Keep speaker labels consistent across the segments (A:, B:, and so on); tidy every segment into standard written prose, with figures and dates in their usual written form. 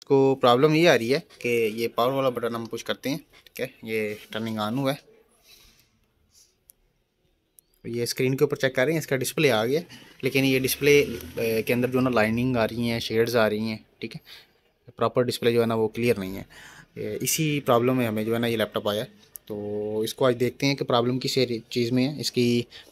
A: इसको प्रॉब्लम ये आ रही है कि ये पावर वाला बटन हम पुश करते हैं, ठीक है, ये टर्निंग ऑन हुआ है। ये स्क्रीन के ऊपर चेक कर रहे हैं, इसका डिस्प्ले आ गया, लेकिन ये डिस्प्ले के अंदर जो ना लाइनिंग आ रही हैं, शेड्स आ रही हैं, ठीक है, प्रॉपर डिस्प्ले जो है ना वो क्लियर नहीं है। इसी प्रॉब्लम में हमें जो है ना ये लैपटॉप आया। तो इसको आज देखते हैं कि प्रॉब्लम किस चीज़ में है। इसकी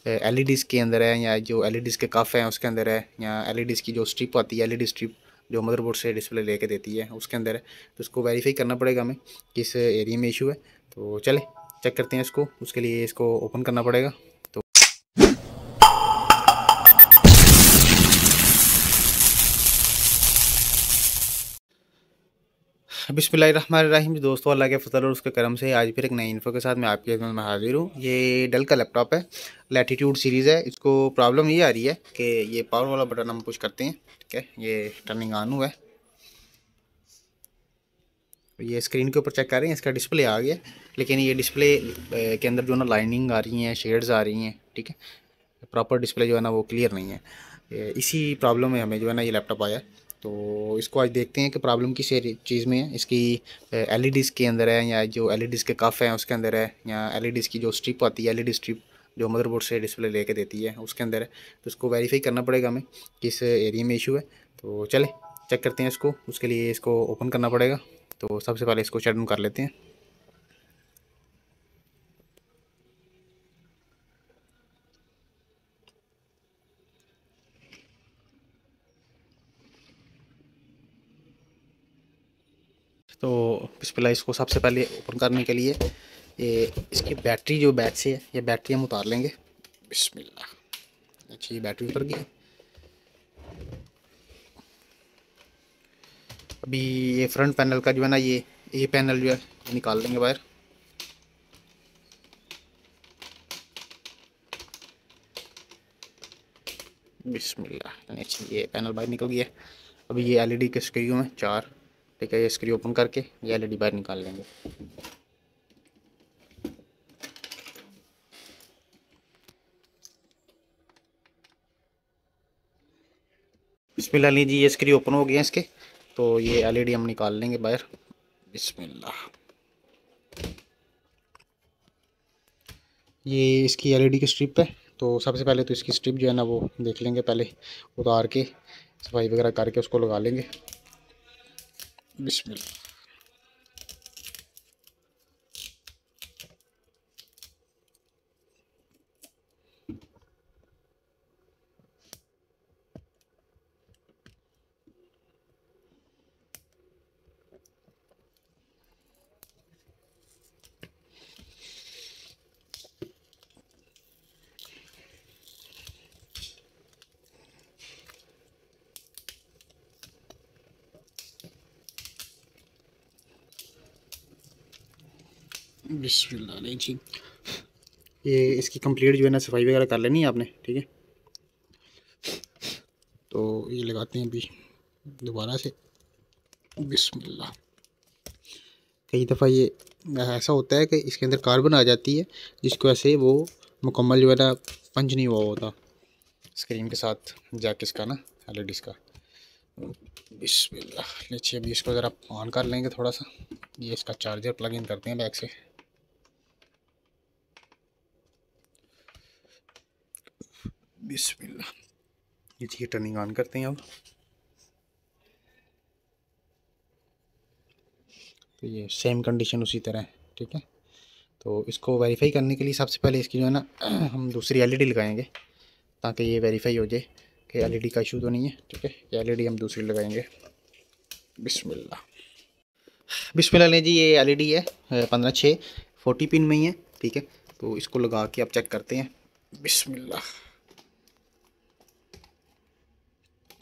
A: एलईडीज़ के अंदर है, या जो एलईडीज़ के कफ हैं उसके अंदर है, या एलईडीज़ की जो स्ट्रिप आती है, एलईडी स्ट्रिप जो मदरबोर्ड से डिस्प्ले लेके देती है उसके अंदर है। तो उसको वेरीफाई करना पड़ेगा हमें किस एरिया में इशू है। तो चले चेक करते हैं इसको। उसके लिए इसको ओपन करना पड़ेगा। तो बिस्मिल्लाहिर्रहमानिर्रहीम। दोस्तों, अल्लाह के फजल और उसके करम से आज फिर एक नई इन्फो के साथ मैं आपके खिदमत में हाजिर हूँ। ये डेल का लैपटॉप है, लैटिट्यूड सीरीज़ है। इसको प्रॉब्लम ये आ रही है कि ये पावर वाला बटन हम पुश करते हैं, ठीक है, ये टर्निंग ऑन हुआ है। ये स्क्रीन के ऊपर चेक कर रहे हैं, इसका डिस्प्ले आ गया, लेकिन ये डिस्प्ले के अंदर जो ना लाइनिंग आ रही हैं, शेड्स आ रही हैं, ठीक है, प्रॉपर डिस्प्ले जो है ना वो क्लियर नहीं है। इसी प्रॉब्लम में हमें जो है ना ये लैपटॉप आया। तो इसको आज देखते हैं कि प्रॉब्लम किस चीज़ में है। इसकी एलईडीज़ के अंदर है, या जो एलईडीज़ के कफ हैं उसके अंदर है, या एलईडीज़ की जो स्ट्रिप आती है, एलईडी स्ट्रिप जो मदरबोर्ड से डिस्प्ले लेके देती है उसके अंदर है। तो इसको वेरीफाई करना पड़ेगा हमें किस एरिया में इशू है। तो चले चेक करते हैं इसको। उसके लिए इसको ओपन करना पड़ेगा। तो सबसे पहले इसको शट डाउन कर लेते हैं। तो बिस्मिल्लाह, इसको सबसे पहले ओपन करने के लिए ये इसकी बैटरी जो बैक से है, ये बैटरी हम उतार लेंगे। बिस्मिल्लाह। अच्छा, ये बैटरी उतर गई। अभी ये फ्रंट पैनल का जो है ना ये पैनल जो है निकाल लेंगे बाहर। बिस्मिल्लाह। अच्छा, ये पैनल बाहर निकल गया। अभी ये एलईडी के स्क्रू हैं 4, ठीक है, ये स्क्रू ओपन करके ये एलईडी बाहर निकाल लेंगे। बिस्मिल्लाह लीजिए, ये स्क्रू ओपन हो गए हैं इसके। तो ये एलईडी हम निकाल लेंगे बाहर। बिस्मिल्लाह। ये इसकी एलईडी की स्ट्रिप है। तो सबसे पहले तो इसकी स्ट्रिप जो है ना वो देख लेंगे, पहले उतार के सफाई वगैरह करके उसको लगा लेंगे। बिस्मिल्लाह। बिस्मिल्लाह जी, ये इसकी कंप्लीट जो है ना सफाई वगैरह कर लेनी है आपने, ठीक है। तो ये लगाते हैं अभी दोबारा से। बिस्मिल्लाह। कई दफ़ा ये ऐसा होता है कि इसके अंदर कार्बन आ जाती है, जिसकी वजह से वो मुकम्मल जो है ना पंच नहीं हुआ होता स्क्रीन के साथ जैक इसका ना एलईडीज़ का। बिस्मिल्लाह। नीचे अभी इसको ज़रा ऑन कर लेंगे थोड़ा सा। ये इसका चार्जर प्लग इन करते हैं बैक से। बिस्मिल्लाह। ये टर्निंग ऑन करते हैं अब। तो ये सेम कंडीशन उसी तरह है, ठीक है। तो इसको वेरीफाई करने के लिए सबसे पहले इसकी जो है ना हम दूसरी एलईडी लगाएंगे, ताकि ये वेरीफाई हो जाए कि एलईडी का इशू तो नहीं है, ठीक है। ये एलईडी हम दूसरी लगाएंगे। बिस्मिल्लाह। बिस्मिल्लाह ने जी, ये एलईडी है 15/6 40 पिन में ही है, ठीक है। तो इसको लगा के आप चेक करते हैं। बिस्मिल्लाह।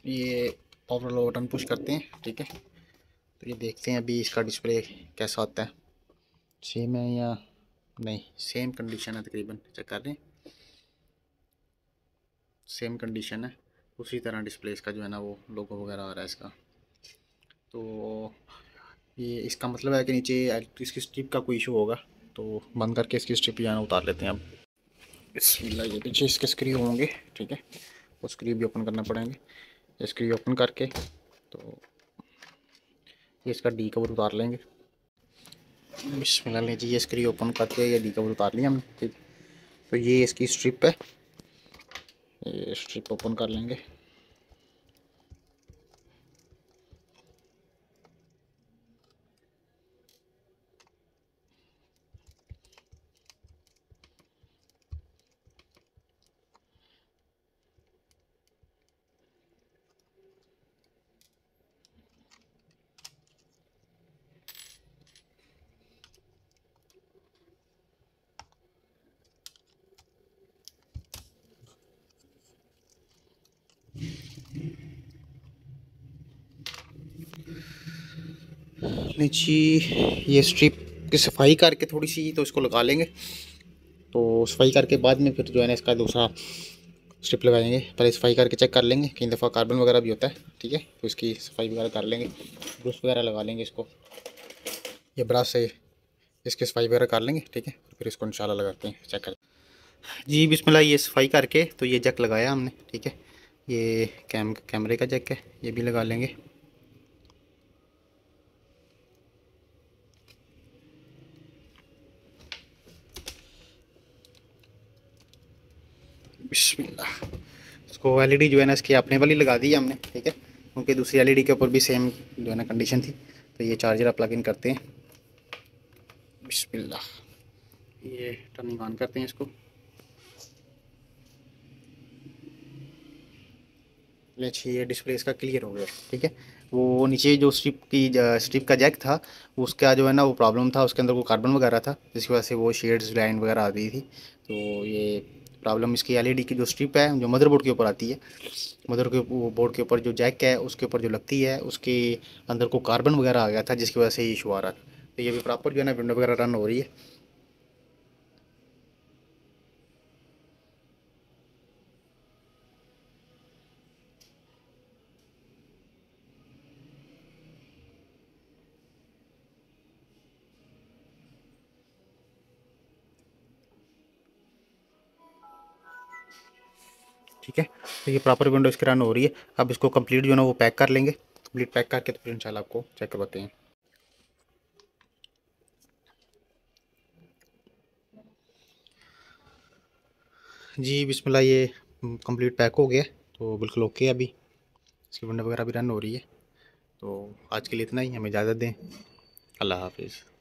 A: ये पावर वाला बटन पुश करते हैं, ठीक है। तो ये देखते हैं अभी इसका डिस्प्ले कैसा होता है, सेम है या नहीं। सेम कंडीशन है तकरीबन, चेक कर रहे हैं, सेम कंडीशन है। उसी तरह डिस्प्ले इसका जो है ना वो लोगो वगैरह आ रहा है इसका। तो ये इसका मतलब है कि नीचे इसकी स्ट्रिप का कोई इशू होगा। तो बंद करके इसकी स्ट्रिप जो है ना उतार लेते हैं अब। बिस्मिल्लाह। ये पीछे इसके स्क्रू होंगे, ठीक है, वो स्क्रू भी ओपन करना पड़ेंगे। स्क्रू ओपन करके तो ये इसका डी कवर उतार लेंगे। बिस्मिल्लाह जी, ये स्क्रीन ओपन करके ये डी कवर उतार लिया हमने, ठीक। तो ये इसकी स्ट्रिप है, ये स्ट्रिप ओपन कर लेंगे। नीचे ये स्ट्रिप की सफाई करके थोड़ी सी तो इसको लगा लेंगे। तो सफाई करके बाद में फिर जो है ना इसका दूसरा स्ट्रिप लगाएंगे। पहले सफाई करके चेक कर लेंगे, कई दफ़ा कार्बन वगैरह भी होता है, ठीक है। तो इसकी सफाई वगैरह कर लेंगे, ब्रश वगैरह लगा लेंगे इसको, ये ब्रश से इसकी सफाई वगैरह कर लेंगे, ठीक है। फिर इसको इंशाल्लाह लगाते हैं, चेक कर जी। बिस्मिल्लाह, ये सफाई करके तो ये जैक लगाया हमने, ठीक है। ये कैमरे का जैक है, ये भी लगा लेंगे। बिस्मिल्लाह, इसको एलईडी जो है ना इसकी अपने वाली लगा दी है हमने, ठीक है। क्योंकि दूसरी एलईडी के ऊपर भी सेम जो है ना कंडीशन थी। तो ये चार्जर आप प्लग इन करते हैं। बिस्मिल्लाह, ये टर्निंग ऑन करते हैं इसको। अच्छी, ये डिस्प्ले इसका क्लियर हो गया, ठीक है। वो नीचे जो स्ट्रिप का जैक था, उसका जो है ना वो प्रॉब्लम था, उसके अंदर वो कार्बन वगैरह था, जिसकी वजह से वो शेड्स लाइन वगैरह आ गई थी। तो ये प्रॉब्लम इसकी एलईडी की जो स्ट्रिप है जो मदरबोर्ड के ऊपर आती है, मदर के बोर्ड के ऊपर जो जैक है उसके ऊपर जो लगती है, उसके अंदर को कार्बन वगैरह आ गया था, जिसकी वजह से ये इशू आ रहा था। तो ये भी प्रॉपर जो है ना विंडो वगैरह रन हो रही है। ठीक है, तो ये प्रॉपर विंडो इसकी रन हो रही है। अब इसको कंप्लीट जो है ना वो पैक कर लेंगे। कंप्लीट पैक करके तो फिर इंशाल्लाह आपको चेक करवाते हैं। जी बिस्मिल्लाह, ये कंप्लीट पैक हो गया। तो बिल्कुल ओके है, अभी इसकी विंडो वगैरह भी रन हो रही है। तो आज के लिए इतना ही, हमें इजाज़त दें। अल्लाह हाफिज़।